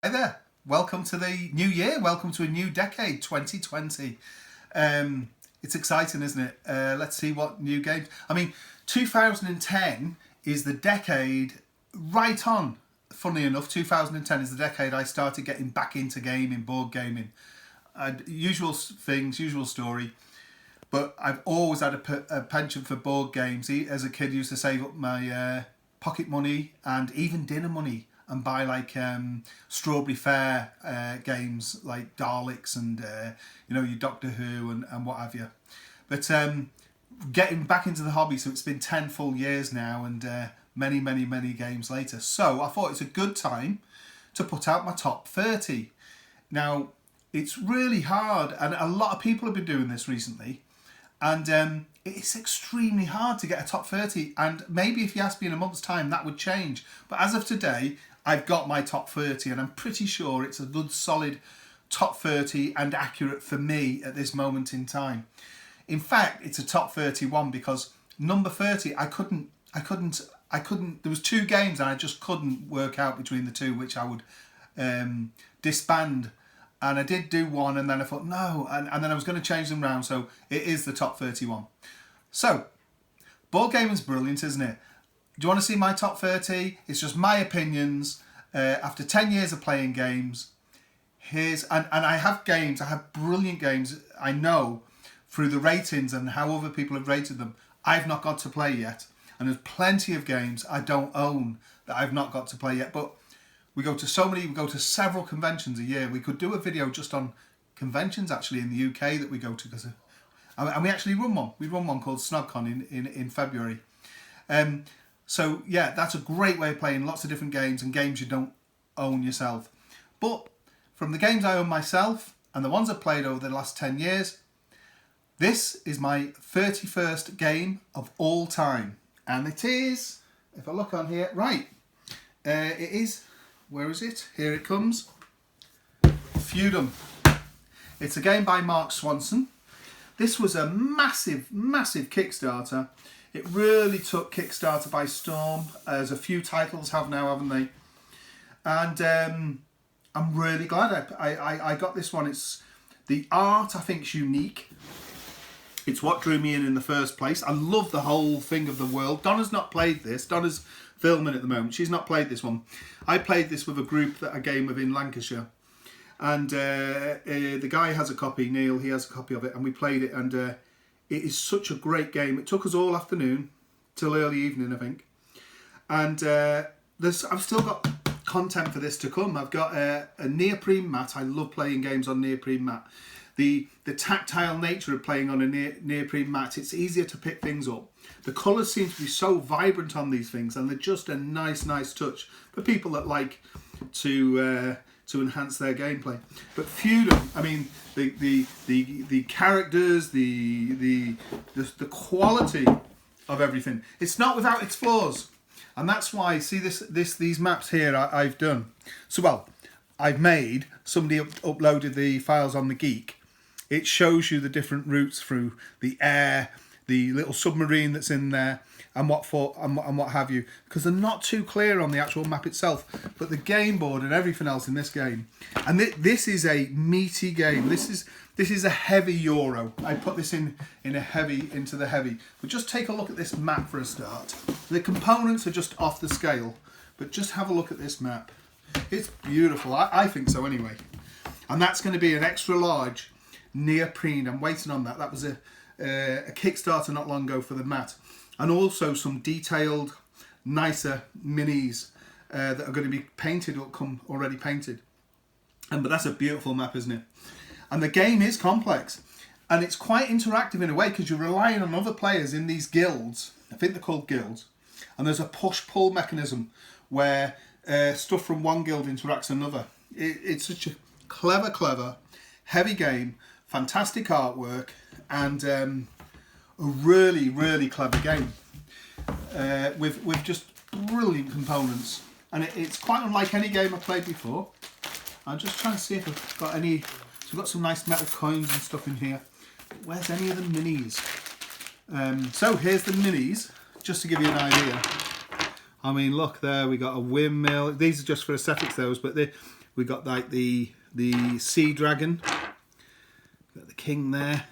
Hi there, welcome to the new year, welcome to a new decade, 2020. It's exciting, isn't it? Let's see what new games... 2010 is the decade right on. Funny enough, 2010 is the decade I started getting back into gaming, board gaming. Usual things, usual story. But I've always had a penchant for board games. As a kid, I used to save up my pocket money and even dinner money and buy like Strawberry Fair games like Daleks and your Doctor Who and what have you. But getting back into the hobby, so it's been 10 full years now and many games later. So I thought it's a good time to put out my top 30. Now, it's really hard, and a lot of people have been doing this recently, and it's extremely hard to get a top 30, and maybe if you asked me in a month's time that would change. But as of today, I've got my top 30 and I'm pretty sure it's a good solid top 30 and accurate for me at this moment in time. In fact, it's a top 31 because number 30 I couldn't, there was two games and I just couldn't work out between the two which I would disband. And I did do one and then I thought no, and then I was going to change them round, so it is the top 31. So, board gaming's brilliant, isn't it? Do you want to see my top 30? It's just my opinions after 10 years of playing games. And I have games, I have brilliant games, I know, through the ratings and how other people have rated them. I've not got to play yet. And there's plenty of games I don't own that I've not got to play yet. But we go to several conventions a year. We could do a video just on conventions actually in the UK that we go to. And we actually run one. We run one called SnogCon in February. So yeah, that's a great way of playing lots of different games and games you don't own yourself. But from the games I own myself and the ones I've played over the last 10 years, this is my 31st game of all time. And it is, if I look on here, right, it is, where is it? Here it comes. Feudum. It's a game by Mark Swanson. This was a massive Kickstarter. It really took Kickstarter by storm, as a few titles have now, haven't they? And I'm really glad I got this one. It's the art, I think, is unique. It's what drew me in the first place. I love the whole thing of the world. Donna's not played this. Donna's filming at the moment. She's not played this one. I played this with a group that I game with in Lancashire. And the guy has a copy, Neil, he has a copy of it, and we played it, and it is such a great game. It took us all afternoon till early evening, I think. And I've still got content for this to come. I've got a neoprene mat. I love playing games on neoprene mat. The tactile nature of playing on a neoprene mat, it's easier to pick things up. The colours seem to be so vibrant on these things, and they're just a nice touch for people that like to enhance their gameplay. But Feudum, I mean, the characters, the quality of everything, it's not without its flaws, and that's why, see these maps here I've done. So well, I've made, somebody uploaded the files on the Geek. It shows you the different routes through the air, the little submarine that's in there, and what have you, because they're not too clear on the actual map itself. But the game board and everything else in this game, and this is a meaty game. This is a heavy Euro. I put this into the heavy. But just take a look at this map for a start. The components are just off the scale, but just have a look at this map. It's beautiful. I think so anyway. And that's going to be an extra large neoprene. I'm waiting on that. That was a Kickstarter not long ago for the mat. And also some detailed, nicer minis that are going to be painted or come already painted. But that's a beautiful map, isn't it? And the game is complex. And it's quite interactive in a way because you're relying on other players in these guilds. I think they're called guilds. And there's a push-pull mechanism where stuff from one guild interacts with another. It's such a clever, heavy game, fantastic artwork, and a really clever game with just brilliant components. And it's quite unlike any game I've played before. I'm just trying to see if I've got any. So we've got some nice metal coins and stuff in here. Where's any of the minis? So here's the minis, just to give you an idea. I mean, look there, we got a windmill. These are just for aesthetics, those, but we got like the sea dragon. Got the king there.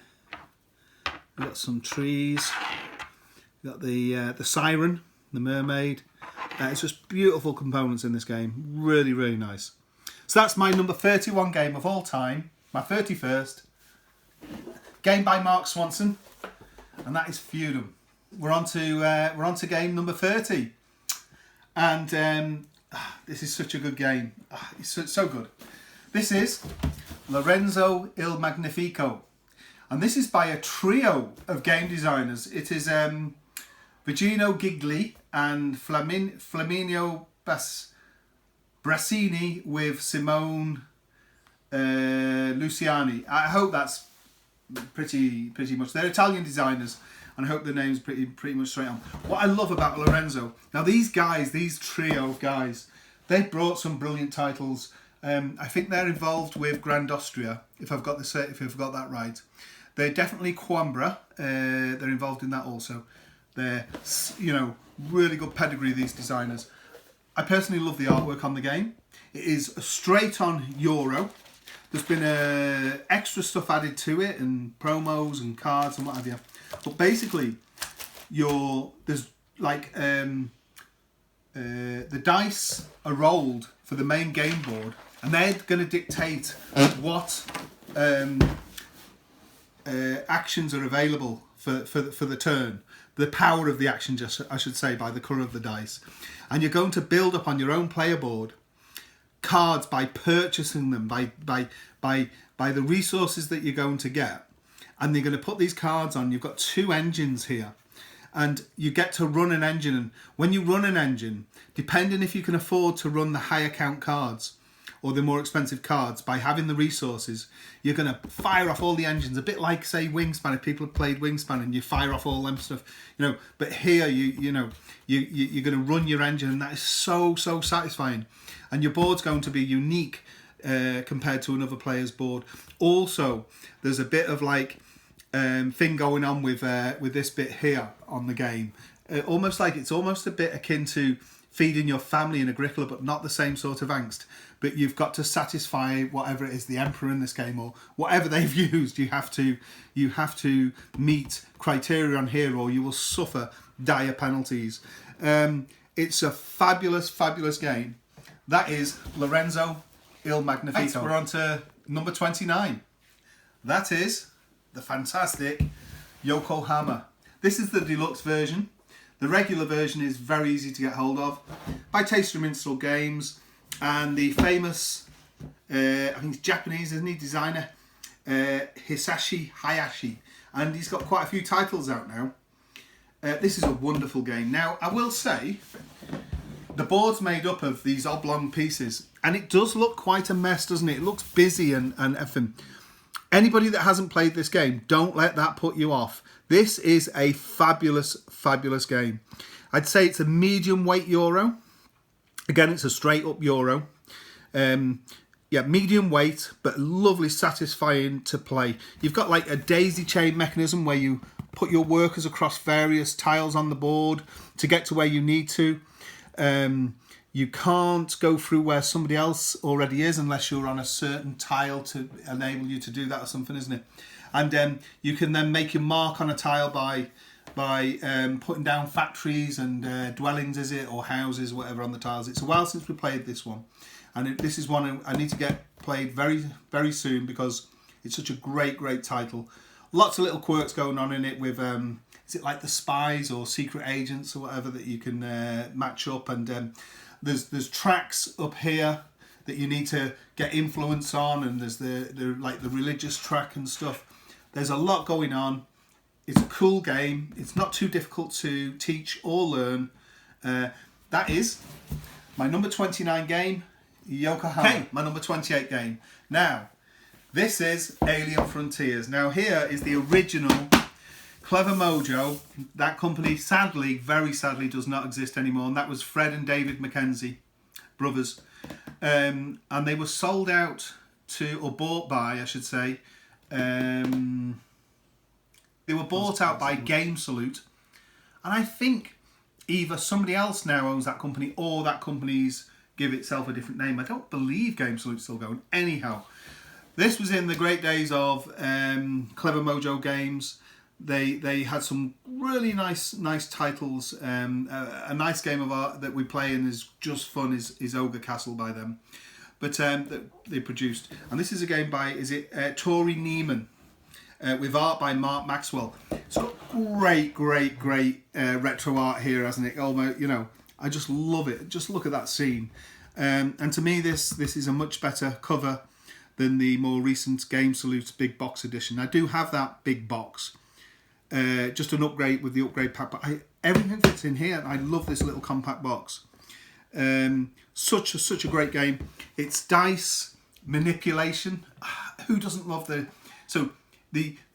We got some trees. We got the siren, the mermaid. It's just beautiful components in this game. Really, really nice. So that's my number 31 game of all time. My 31st. Game by Mark Swanson. And that is Feudum. We're on to game number 30. And this is such a good game. It's so good. This is Lorenzo il Magnifico. And this is by a trio of game designers. It is Virginio Gigli and Flaminio Brassini with Simone Luciani. I hope that's pretty much. They're Italian designers, and I hope the name's pretty much straight on. What I love about Lorenzo, now these guys, these trio of guys, they've brought some brilliant titles. I think they're involved with Grand Austria, if I've got that right. They're definitely Coimbra. They're involved in that also. They're, really good pedigree, these designers. I personally love the artwork on the game. It is a straight on Euro. There's been extra stuff added to it, and promos and cards and what have you. But basically, there's like the dice are rolled for the main game board, and they're going to dictate what actions are available for the turn. The power of the action, I should say, by the colour of the dice. And you're going to build up on your own player board cards by purchasing them, by the resources that you're going to get. And they're going to put these cards on. You've got 2 engines here. And you get to run an engine. And when you run an engine, depending if you can afford to run the higher count cards or the more expensive cards, by having the resources, you're going to fire off all the engines, a bit like, say, Wingspan. If people have played Wingspan and you fire off all them stuff, but here you're going to run your engine, and that is so satisfying. And your board's going to be unique compared to another player's board. Also, there's a bit of like thing going on with this bit here on the game. It's almost a bit akin to feeding your family in Agricola, but not the same sort of angst. But you've got to satisfy whatever it is, the emperor in this game, or whatever they've used. You have to meet criteria on here, or you will suffer dire penalties. It's a fabulous game. That is Lorenzo il Magnifico. Next, we're on to number 29. That is the fantastic Yokohama. This is the deluxe version. The regular version is very easy to get hold of by Taster Minstrel Games, and the famous, I think it's Japanese, isn't he, designer, Hisashi Hayashi, and he's got quite a few titles out now. This is a wonderful game. Now, I will say, the board's made up of these oblong pieces, and it does look quite a mess, doesn't it? It looks busy and everything. Anybody that hasn't played this game, don't let that put you off. This is a fabulous game. I'd say it's a medium weight Euro. Again, it's a straight up Euro. Medium weight, but lovely, satisfying to play. You've got like a daisy chain mechanism where you put your workers across various tiles on the board to get to where you need to. You can't go through where somebody else already is unless you're on a certain tile to enable you to do that or something, isn't it? And you can then make your mark on a tile by putting down factories and dwellings, is it, or houses, whatever, on the tiles. It's a while since we played this one, and this is one I need to get played very, very soon because it's such a great title. Lots of little quirks going on in it with, is it like the spies or secret agents or whatever that you can match up, and there's tracks up here that you need to get influence on, and there's the religious track and stuff. There's a lot going on. It's a cool game. It's not too difficult to teach or learn. That is my number 29 game, Yokohama. Hey, my number 28 game. Now, this is Paleo Frontiers. Now, here is the original Clever Mojo. That company, sadly, very sadly, does not exist anymore. And that was Fred and David Mackenzie, brothers. And they were sold out to, or bought by, I should say, they were bought out by Game Salute, and I think either somebody else now owns that company or that company's give itself a different name. I don't believe Game Salute's still going. Anyhow, this was in the great days of Clever Mojo Games. They had some really nice titles. A nice game of art that we play and is just fun is Ogre Castle by them. But that they produced. And this is a game by, Tori Neiman, with art by Mark Maxwell. It's got great retro art here, hasn't it? Almost, you know, I just love it. Just look at that scene. And to me, this is a much better cover than the more recent Game Salute big box edition. I do have that big box. Just an upgrade with the upgrade pack, but everything fits in here. I love this little compact box. Such a great game. It's dice manipulation. Who doesn't love the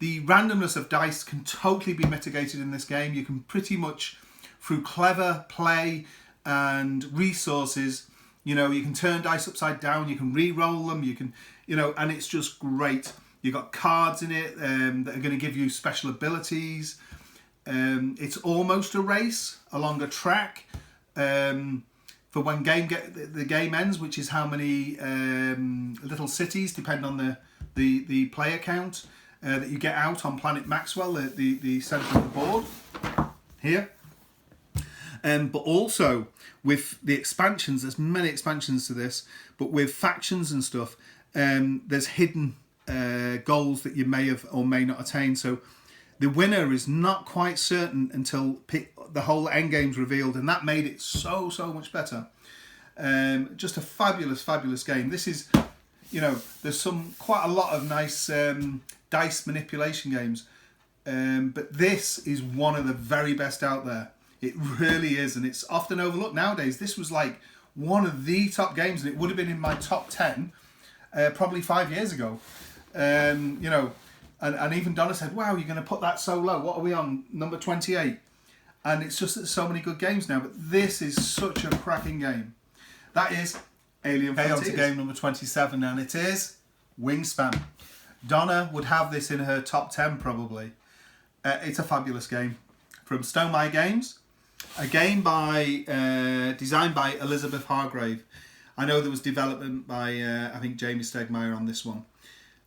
randomness of dice can totally be mitigated in this game. You can pretty much, through clever play and resources, you know, you can turn dice upside down, you can re-roll them, you can, you know, and it's just great. You've got cards in it that are going to give you special abilities. It's almost a race along a track for when the game ends, which is how many little cities, depend on the player count, that you get out on Planet Maxwell, the centre of the board here. But also with the expansions, there's many expansions to this, but with factions and stuff, there's hidden goals that you may have or may not attain. So the winner is not quite certain until the whole end game's revealed, and that made it so much better. Just a fabulous game. This is, you know, there's quite a lot of nice dice manipulation games, but this is one of the very best out there. It really is, and it's often overlooked nowadays. This was like one of the top games, and it would have been in my top 10 probably 5 years ago. You know, and even Donna said, wow, you're going to put that so low. What are we on? Number 28. And it's just that so many good games now, but this is such a cracking game. That is Alien Frontiers. On to game number 27, and it is Wingspan. Donna would have this in her top 10 probably. It's a fabulous game. From Stonemaier Games. A game designed by Elizabeth Hargrave. I know there was development by, I think, Jamie Stegmaier on this one.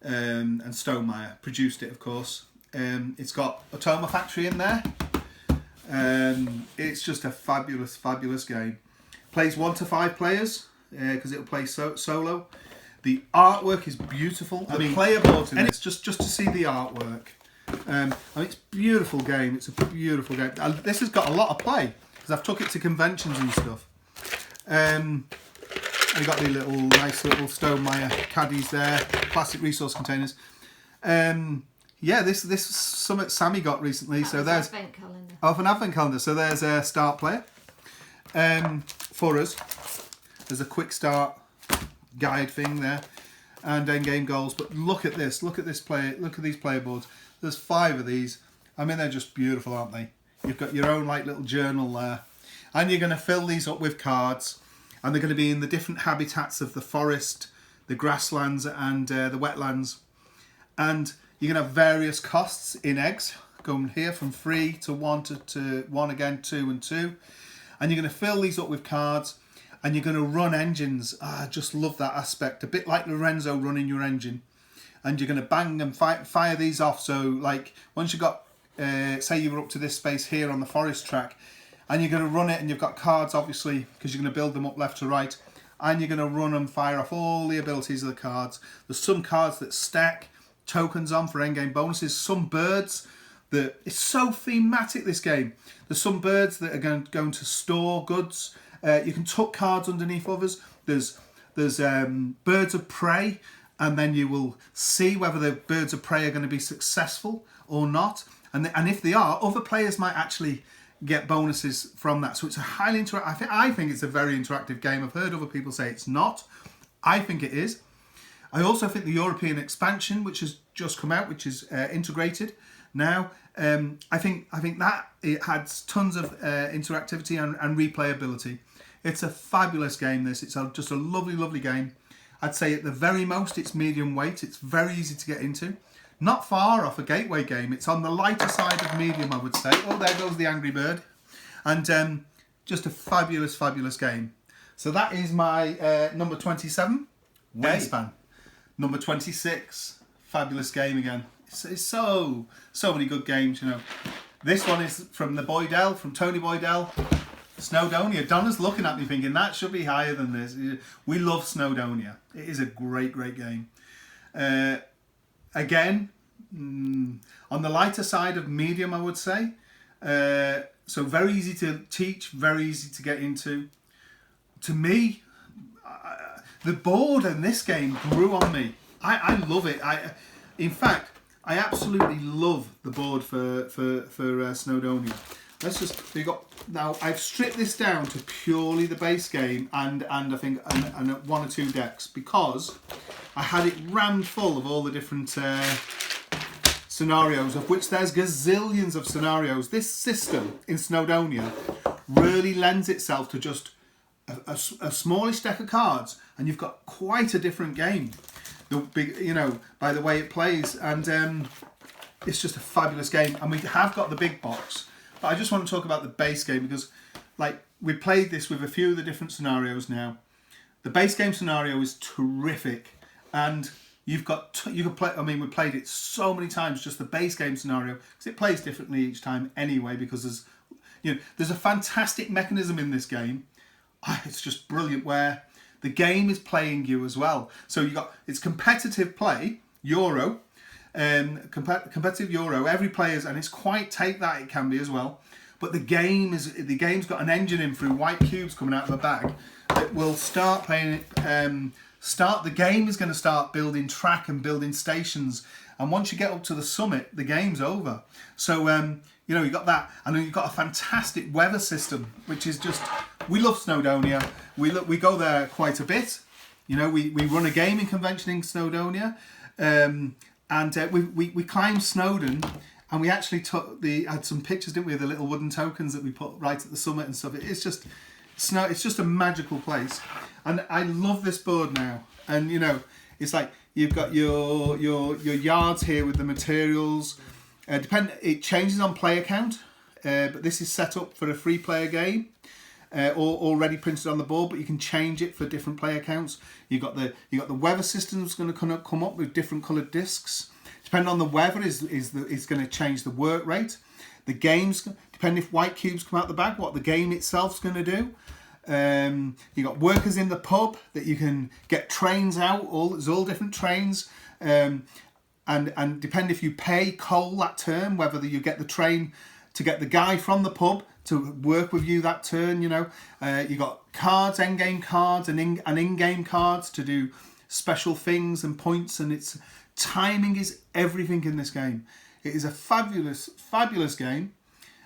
And Stonemaier produced it, of course. It's got Automa Factory in there. It's just a fabulous game. Plays 1 to 5 players because it'll play solo. The artwork is beautiful. The player board in this, just to see the artwork. I mean, it's a beautiful game. It's a beautiful game. This has got a lot of play because I've took it to conventions and stuff. We got the nice little Stonemaier caddies there, plastic resource containers. Yeah, this is something Sammy got recently. So there's advent calendar. Oh, an advent calendar. So there's a start player for us. There's a quick start guide thing there, and end game goals. But look at this. Look at this play. Look at these player boards. There's 5 of these. I mean, they're just beautiful, aren't they? You've got your own like little journal there, and you're going to fill these up with cards. And they're going to be in the different habitats of the forest, the grasslands and the wetlands. And you're going to have various costs in eggs, going here from 3 to 1 to 1 again, 2 and 2. And you're going to fill these up with cards and you're going to run engines. I just love that aspect. A bit like Lorenzo running your engine. And you're going to bang and fire these off. So like once you've got, say you were up to this space here on the forest track, and you're going to run it, and you've got cards, obviously, because you're going to build them up left to right. And you're going to run and fire off all the abilities of the cards. There's some cards that stack tokens on for endgame bonuses. Some birds that... It's so thematic, this game. There's some birds that are going to store goods. You can tuck cards underneath others. There's birds of prey. And then you will see whether the birds of prey are going to be successful or not. And if they are, other players might actually get bonuses from that. So it's a highly interactive... I think it's a very interactive game. I've heard other people say it's not. I think it is. I also think the European expansion, which has just come out, which is integrated now, I think that it has tons of interactivity and replayability. It's a fabulous game, this. It's just a lovely game. I'd say at the very most it's medium weight. It's very easy to get into. Not far off a gateway game. It's on the lighter side of medium, I would say. Oh, there goes the Angry Bird. And just a fabulous, fabulous game. So that is my number 27, Wingspan. Number 26, fabulous game again. It's so many good games, you know. This one is from the Boydell, from Tony Boydell. Snowdonia. Donna's looking at me thinking that should be higher than this. We love Snowdonia. It is a great, great game. Again, on the lighter side of medium, I would say. So very easy to teach, very easy to get into. To me, the board in this game grew on me. I love it. In fact, I absolutely love the board for Snowdonia. Let's just, now I've stripped this down to purely the base game and I think and one or two decks, because I had it rammed full of all the different scenarios, of which there's gazillions of scenarios. This system in Snowdonia really lends itself to just a smallish deck of cards, and you've got quite a different game. The big, you know, by the way it plays, and it's just a fabulous game. And we have got the big box, but I just want to talk about the base game, because like we played this with a few of the different scenarios now. The base game scenario is terrific, and you can play. I mean, we played it so many times, just the base game scenario, because it plays differently each time anyway. Because there's a fantastic mechanism in this game. It's just brilliant, where the game is playing you as well. So it's competitive play, Euro, competitive Euro. Every player's, and it's quite take that, it can be as well. But the game's got an engine in through white cubes coming out of a bag that will start playing it. The game is going to start building track and building stations, and once you get up to the summit, the game's over. So you've got that, and then you've got a fantastic weather system, which is just, we love Snowdonia. We go there quite a bit. You know, we run a gaming convention in Snowdonia, and we climbed Snowdon, and we actually had some pictures, didn't we, of the little wooden tokens that we put right at the summit and stuff. It's just a magical place, and I love this board now. And it's like you've got your yards here with the materials. It changes on player count, but this is set up for a 3-player game, already printed on the board. But you can change it for different player counts. You got the weather system's going to come up with different coloured discs. Depending on the weather, is going to change the work rate. The games, depending if white cubes come out the bag, what the game itself's going to do. You got workers in the pub that you can get trains out. There's all different trains. And depend if you pay coal that turn, whether you get the train to get the guy from the pub to work with you that turn. You got cards, end-game cards, and in-game cards to do special things and points. And its timing is everything in this game. It is a fabulous, fabulous game.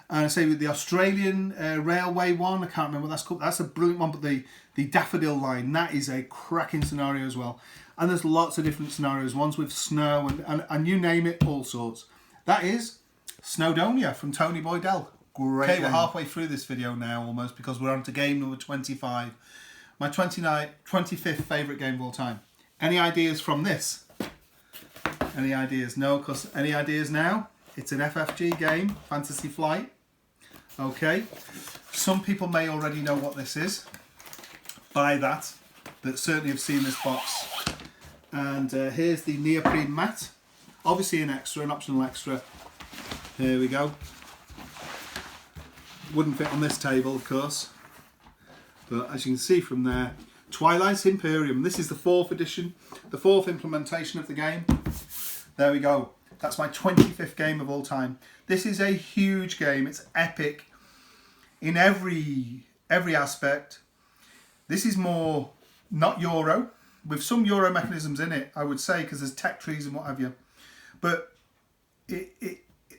And I say with the Australian Railway one, I can't remember what that's called. That's a brilliant one. But the Daffodil Line, that is a cracking scenario as well. And there's lots of different scenarios, ones with snow and you name it, all sorts. That is Snowdonia from Tony Boydell. Great. Okay, we're halfway through this video now almost, because we're on to game number 25. My 25th favourite game of all time. Any ideas from this? Any ideas? No, because any ideas now? It's an FFG game, Fantasy Flight. Okay. Some people may already know what this is by that certainly have seen this box. And here's the neoprene mat. Obviously an optional extra. Here we go. Wouldn't fit on this table, of course. But as you can see from there, Twilight Imperium. This is the 4th edition, the 4th implementation of the game. There we go. That's my 25th game of all time. This is a huge game. It's epic in every aspect. This is more not Euro, with some Euro mechanisms in it, I would say, because there's tech trees and what have you. But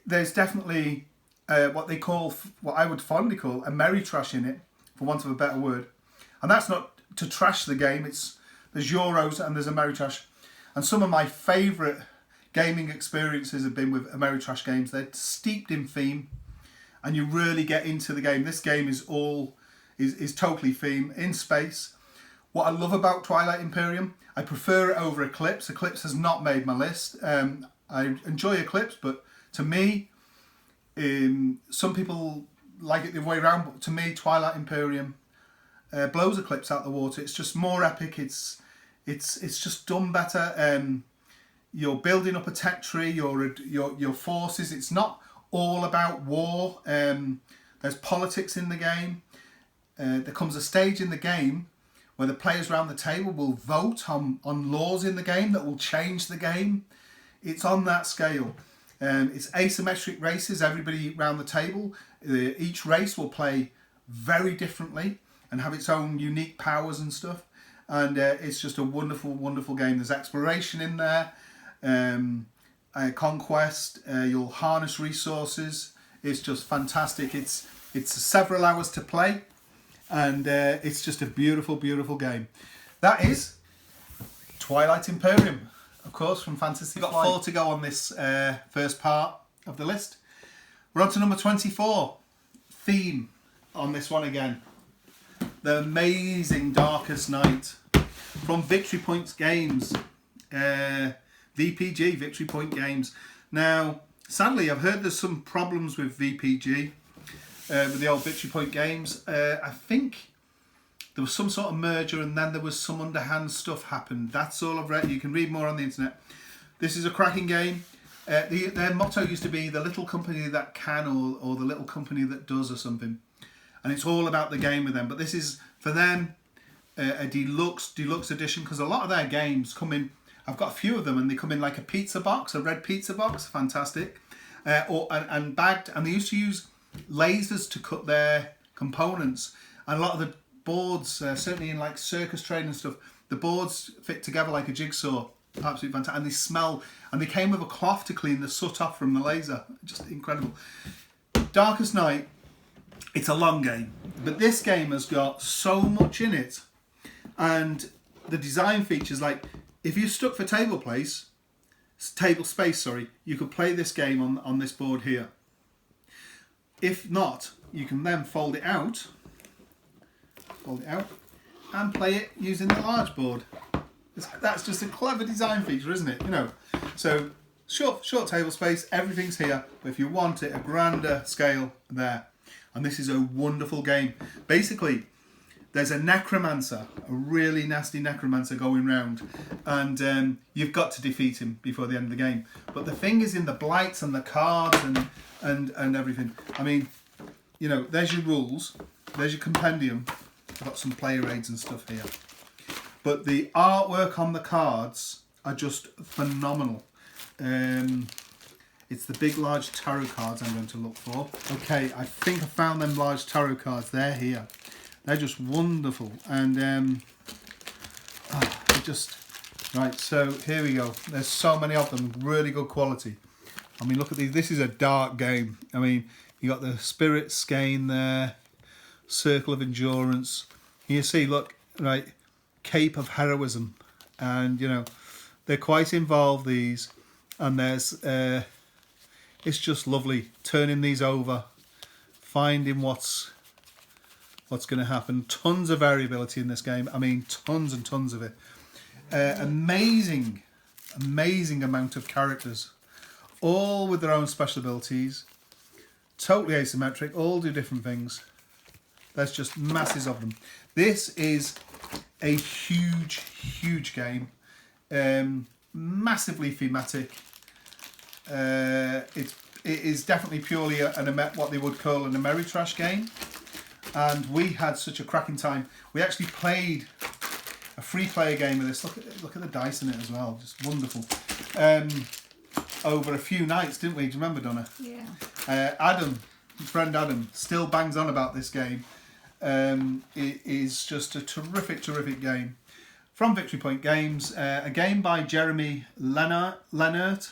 there's definitely what I would fondly call a merry trash in it, for want of a better word. And that's not to trash the game. There's Euros and there's Ameritrash. And some of my favourite gaming experiences have been with Ameritrash games. They're steeped in theme, and you really get into the game. This game is totally theme in space. What I love about Twilight Imperium, I prefer it over Eclipse. Eclipse has not made my list. I enjoy Eclipse, but to me, some people like it the other way around, but to me, Twilight Imperium blows Eclipse out the water. It's just more epic. It's just done better. You're building up a tech tree. Your forces. It's not all about war. There's politics in the game. There comes a stage in the game where the players around the table will vote on laws in the game that will change the game. It's on that scale. It's asymmetric races, everybody around the table. Each race will play very differently and have its own unique powers and stuff. And it's just a wonderful, wonderful game. There's exploration in there, conquest, you'll harness resources. It's just fantastic. It's several hours to play. And it's just a beautiful, beautiful game. That is Twilight Imperium, of course, from Fantasy Flight. We've got 4 to go on this first part of the list. We're on to number 24. Theme on this one again. The amazing Darkest Night from Victory Point Games. VPG, Victory Point Games. Now, sadly, I've heard there's some problems with VPG. With the old Victory Point Games. I think there was some sort of merger and then there was some underhand stuff happened. That's all I've read. You can read more on the internet. This is a cracking game. Their motto used to be the little company that can or the little company that does or something. And it's all about the game with them. But this is, for them, a deluxe edition because a lot of their games come in, I've got a few of them and they come in like a pizza box, a red pizza box, fantastic. And bagged, and they used to use lasers to cut their components, and a lot of the boards, certainly in like circus training and stuff, the boards fit together like a jigsaw. Absolutely fantastic, and they smell, and they came with a cloth to clean the soot off from the laser. Just incredible. Darkest Night, it's a long game, but this game has got so much in it, and the design features, like if you're stuck for table space, you could play this game on this board here. If not, you can then fold it out, and play it using the large board. That's just a clever design feature, isn't it? You know, so short table space, everything's here. But if you want it, a grander scale there. And this is a wonderful game. Basically, there's a necromancer, a really nasty necromancer going round, and you've got to defeat him before the end of the game. But the thing is in the blights and the cards and everything. I mean, you know, there's your rules, there's your compendium. I've got some player aids and stuff here. But the artwork on the cards are just phenomenal. It's the big, large tarot cards I'm going to look for. Okay, I think I found them large tarot cards. They're here. They're just wonderful. And right, so here we go. There's so many of them, really good quality. I mean, look at these. This is a dark game. I mean, you got the Spirit Skein there, Circle of Endurance. You see, look, right, Cape of Heroism. And, you know, they're quite involved, these. And there's, it's just lovely. Turning these over, finding what's going to happen. Tons of variability in this game. I mean, tons and tons of it. Amazing amount of characters. All with their own special abilities. Totally asymmetric. All do different things. There's just masses of them. This is a huge game. Massively thematic. It is definitely purely what they would call an Ameritrash game. And we had such a cracking time. We actually played a free player game of this. Look at the dice in it as well. Just wonderful. Over a few nights, didn't we? Do you remember, Donna? Yeah. Adam, friend Adam, still bangs on about this game. It is just a terrific game. From Victory Point Games, a game by Jeremy Leonard.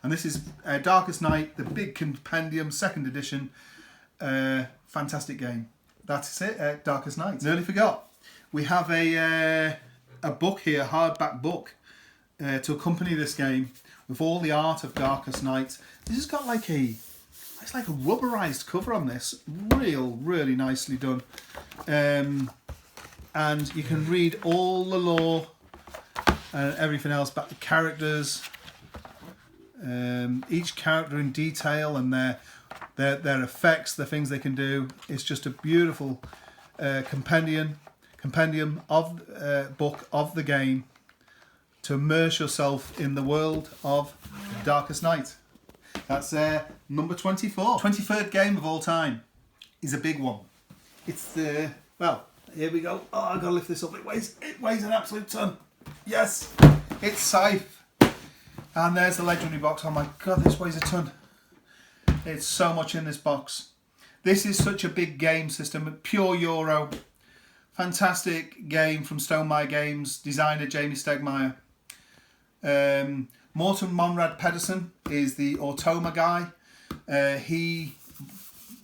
And this is Darkest Night, the big compendium, 2nd edition. Fantastic game. That's it, Darkest Night. Nearly forgot. We have a book here, hardback book, to accompany this game with all the art of Darkest Night. This has got like it's like a rubberized cover on this. Really nicely done. And you can read all the lore and everything else about the characters. Each character in detail and their their effects, the things they can do. It's just a beautiful compendium of book of the game to immerse yourself in the world of Darkest Night. That's number 24. 23rd game of all time is a big one. It's the, well, here we go. Oh, I've got to lift this up. It weighs an absolute ton. Yes, it's Scythe. And there's the legendary box. Oh my God, this weighs a ton. It's so much in this box. This is such a big game system. Pure Euro. Fantastic game from Stonemaier Games. Designer Jamie Stegmaier. Morten Monrad Pedersen is the Automa guy.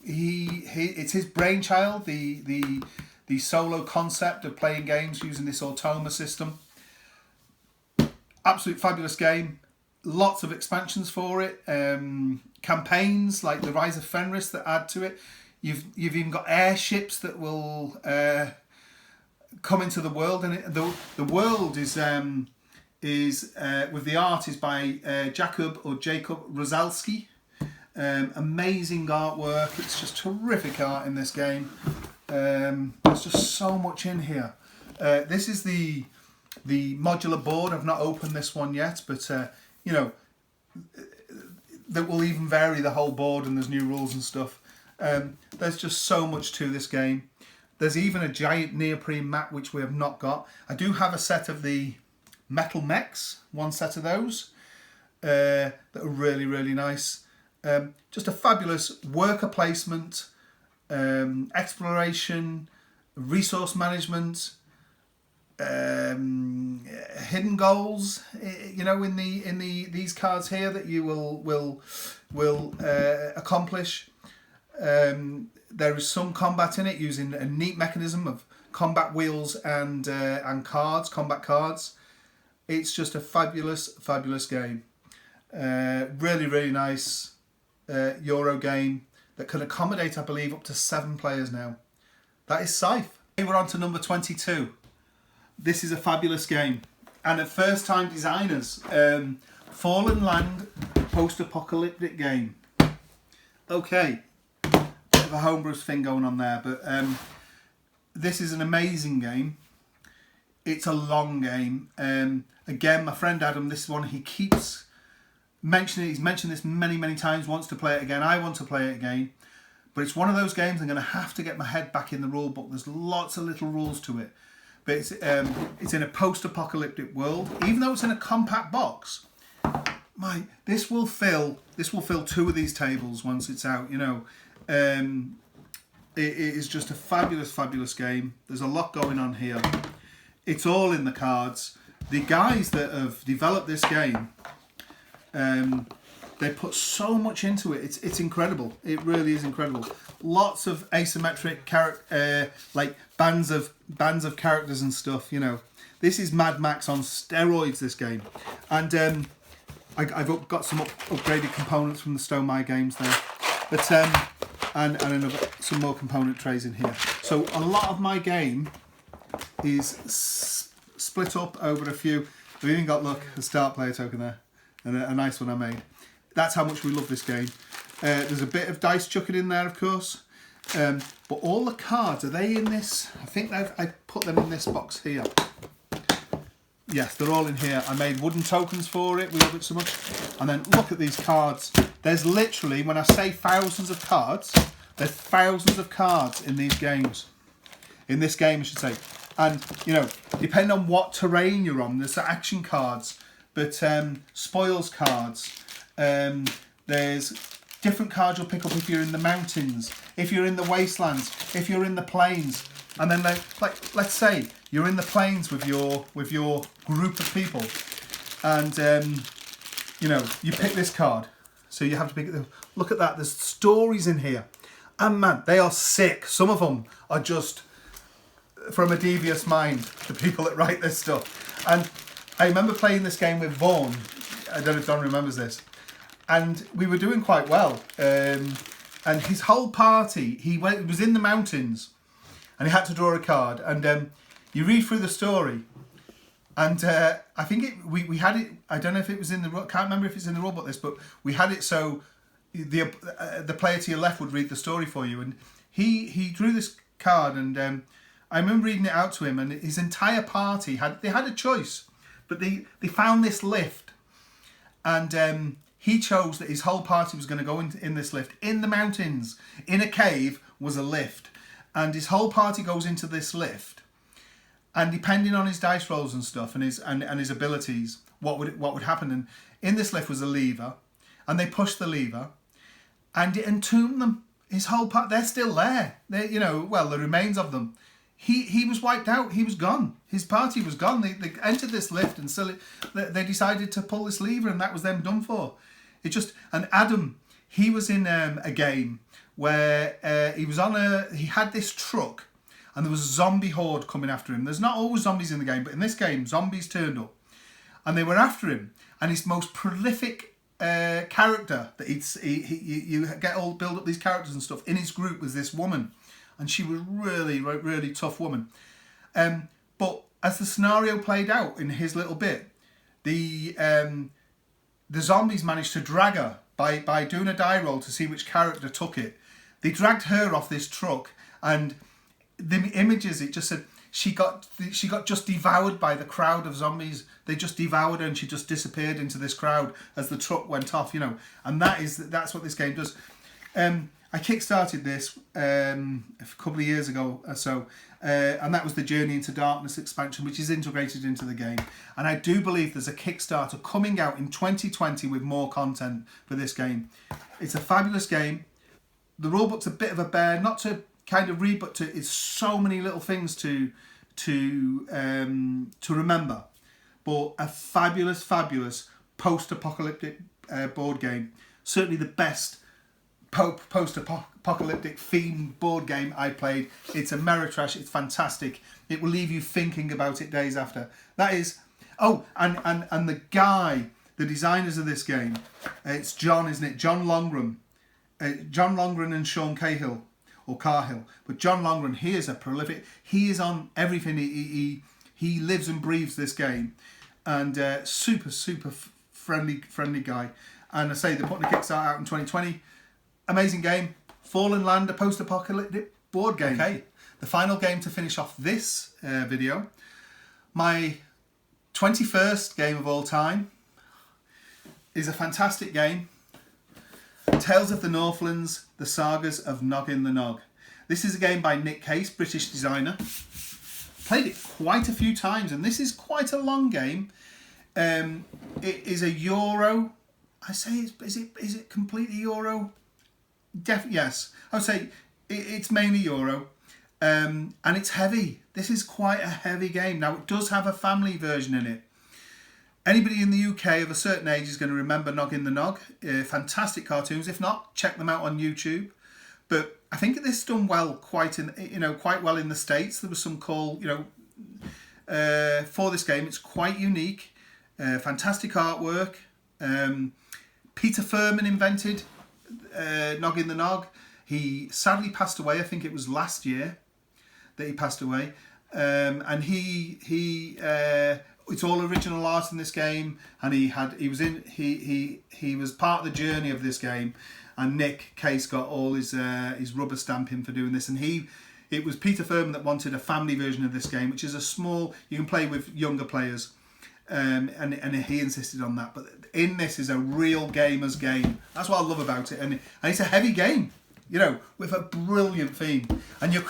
It's his brainchild, the solo concept of playing games using this Automa system. Absolute fabulous game. Lots of expansions for it. Campaigns like the Rise of Fenris that add to it. You've even got airships that will come into the world, and the world is with the art is by Jacob Rosalski. Amazing artwork. It's just terrific art in this game. There's just so much in here. This is the modular board. I've not opened this one yet, but you know, that will even vary the whole board, and there's new rules and stuff. There's just so much to this game. There's even a giant neoprene map which we have not got. I do have a set of the metal mechs, one set of those that are really, really nice. Just a fabulous worker placement, exploration, resource management, hidden goals, you know, in these cards here that you will accomplish. There is some combat in it using a neat mechanism of combat wheels and cards, combat cards. It's just a fabulous game. Really, really nice Euro game that can accommodate, I believe, up to 7 players now. That is Scythe. We're on to number 22. This is a fabulous game. And at first time designers, Fallen Land post-apocalyptic game. Okay, bit of a homebrew thing going on there, but this is an amazing game. It's a long game. Again, my friend Adam, this one, he keeps mentioning it. He's mentioned this many times, wants to play it again. I want to play it again. But it's one of those games I'm going to have to get my head back in the rule book. There's lots of little rules to it. But it's in a post-apocalyptic world. Even though it's in a compact box, this will fill 2 of these tables once it's out, you know. It is just a fabulous game. There's a lot going on here. It's all in the cards. The guys that have developed this game, they put so much into it. It's incredible. It really is incredible. Lots of asymmetric like bands of characters and stuff. You know, this is Mad Max on steroids. This game, and I've got some upgraded components from the Stonemaier Games there, but and some more component trays in here. So a lot of my game is split up over a few. We've even got, look, a start player token there, and a nice one I made. That's how much we love this game. There's a bit of dice chucking in there, of course, but all the cards, are they in this? I think I put them in this box here. Yes, they're all in here. I made wooden tokens for it. We love it so much. And then look at these cards. There's literally, when I say thousands of cards, there's thousands of cards in these games. In this game, I should say. And, you know, depending on what terrain you're on, there's action cards, but spoils cards. There's different cards you'll pick up if you're in the mountains, if you're in the wastelands, if you're in the plains. And then, like let's say you're in the plains with your group of people, and you know, you pick this card, so you have to pick it. Look at that. There's stories in here, and man, they are sick. Some of them are just from a devious mind. The people that write this stuff. And I remember playing this game with Vaughan. I don't know if Don remembers this. And we were doing quite well. And his whole party, he was in the mountains, and he had to draw a card. And you read through the story, and I think we had it. I don't know if it was in the. Can't remember if it's in the rule book. But we had it so the player to your left would read the story for you, and he drew this card, and I remember reading it out to him, and his entire party had a choice, but they found this lift, and he chose that his whole party was going to go in this lift in the mountains. In a cave was a lift, and his whole party goes into this lift, and depending on his dice rolls and stuff and his abilities, what would happen. And in this lift was a lever, and they pushed the lever, and it entombed them. His whole part, they're still there. They, the remains of them. He was wiped out. He was gone. His party was gone. They entered this lift, and so they decided to pull this lever, and that was them done for. And Adam, he was in a game where he had this truck, and there was a zombie horde coming after him. There's not always zombies in the game, but in this game, zombies turned up, and they were after him. And his most prolific character that you get all build up these characters and stuff in his group was this woman, and she was really, really tough woman. But as the scenario played out in his little bit, the zombies managed to drag her by doing a die roll to see which character took it. They dragged her off this truck, and the images, it just said she got just devoured by the crowd of zombies. They just devoured her, and she just disappeared into this crowd as the truck went off. And that's what this game does. I kickstarted this a couple of years ago or so, and that was the Journey into Darkness expansion, which is integrated into the game. And I do believe there's a Kickstarter coming out in 2020 with more content for this game. It's a fabulous game. The rulebook's a bit of a bear, not to kind of read, but it's so many little things to remember. But a fabulous post-apocalyptic board game. Certainly the best post-apocalyptic themed board game I played. It's Ameritrash. It's fantastic. It will leave you thinking about it days after. That is... Oh, and the designers of this game, it's John, isn't it? John Longren. John Longren and Sean Cahill, or Carhill. But John Longren, he is a prolific... He is on everything. He lives and breathes this game. And super friendly guy. And I say they're putting a Kickstarter out in 2020. Amazing game. Fallen Land, a post-apocalyptic board game. Okay, the final game to finish off this video. My 21st game of all time is a fantastic game. Tales of the Northlands, the Sagas of Noggin the Nog. This is a game by Nick Case, British designer. Played it quite a few times, and this is quite a long game. It is a Euro. I say, is it completely Euro? Yes. I would say it's mainly Euro. And it's heavy. This is quite a heavy game. Now, it does have a family version in it. Anybody in the UK of a certain age is going to remember Noggin the Nog. Fantastic cartoons. If not, check them out on YouTube. But I think this is done well, quite well in the States. There was some call, for this game. It's quite unique. Fantastic artwork. Peter Furman invented Noggin the Nog. He sadly passed away. I think it was last year that he passed away. And it's all original art in this game, and he was part of the journey of this game. And Nick Case got all his rubber stamping for doing this, and it was Peter Furman that wanted a family version of this game, which is a small, you can play with younger players, and he insisted on that. But in this is a real gamer's game. That's what I love about it, and it's a heavy game, with a brilliant theme, and you're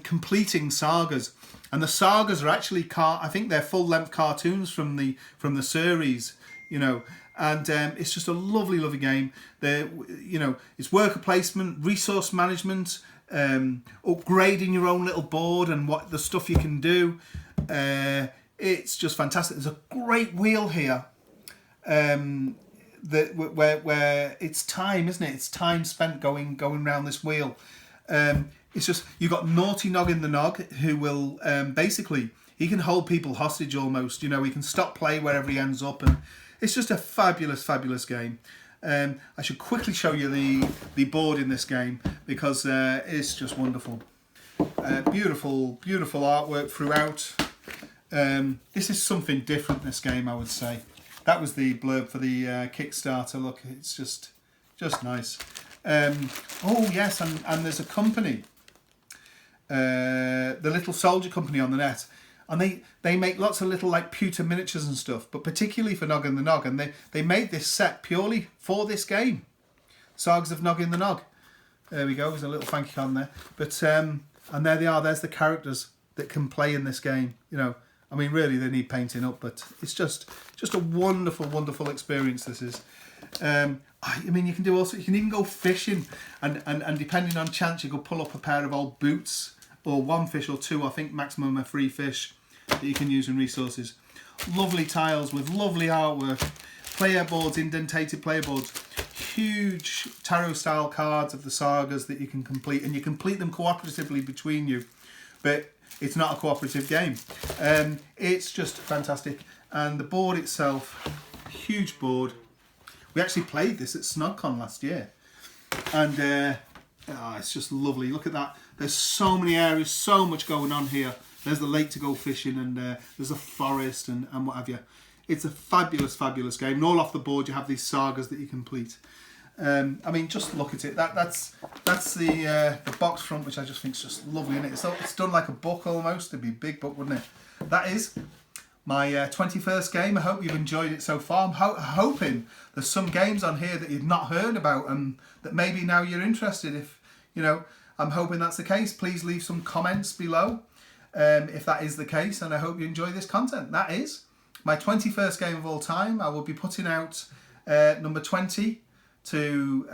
completing sagas. And the sagas are actually I think they're full-length cartoons from the series, and it's just a lovely game. It's worker placement, resource management, upgrading your own little board and what the stuff you can do. It's just fantastic. There's a great wheel here, where it's time, isn't it? It's time spent going around this wheel. It's just, you've got Naughty Noggin the Nog, who will basically, he can hold people hostage almost. He can stop play wherever he ends up, and it's just a fabulous game. I should quickly show you the board in this game, because it's just wonderful. Beautiful artwork throughout. This is something different, this game, I would say. that was the blurb for the Kickstarter. Look, it's just nice. Oh yes, and there's a company, the Little Soldier Company on the net, and they make lots of little like pewter miniatures and stuff, but particularly for Noggin the Nog, and they made this set purely for this game, Sagas of Noggin the Nog. There we go. There's a little thank you on there, but and there they are. There's the characters that can play in this game. You know, I mean, really, they need painting up, but it's just a wonderful, wonderful experience. This is. I mean, you can do also. You can even go fishing, and depending on chance, you could pull up a pair of old boots, or one fish or two. I think maximum of 3 fish that you can use in resources. Lovely tiles with lovely artwork, player boards, indentated player boards, huge tarot style cards of the sagas that you can complete, and you complete them cooperatively between you, but it's not a cooperative game. It's just fantastic, and the board itself, huge board. We actually played this at SnugCon last year, and it's just lovely. Look at that. There's so many areas, so much going on here. There's the lake to go fishing, and there's a forest and what have you. It's a fabulous, fabulous game. And all off the board, you have these sagas that you complete. I mean, just look at it. That's the box front, which I just think is just lovely, isn't it? So it's done like a book almost. It'd be a big book, wouldn't it? That is my 21st game. I hope you've enjoyed it so far. I'm hoping there's some games on here that you've not heard about and that maybe now you're interested. If you know, I'm hoping that's the case. Please leave some comments below if that is the case, and I hope you enjoy this content. That is my 21st game of all time. I will be putting out number 20 to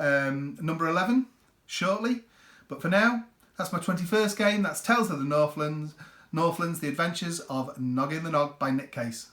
number 11 shortly, but for now, that's my 21st game. That's Tales of the Northlands, The Adventures of Noggin the Nog by Nick Case.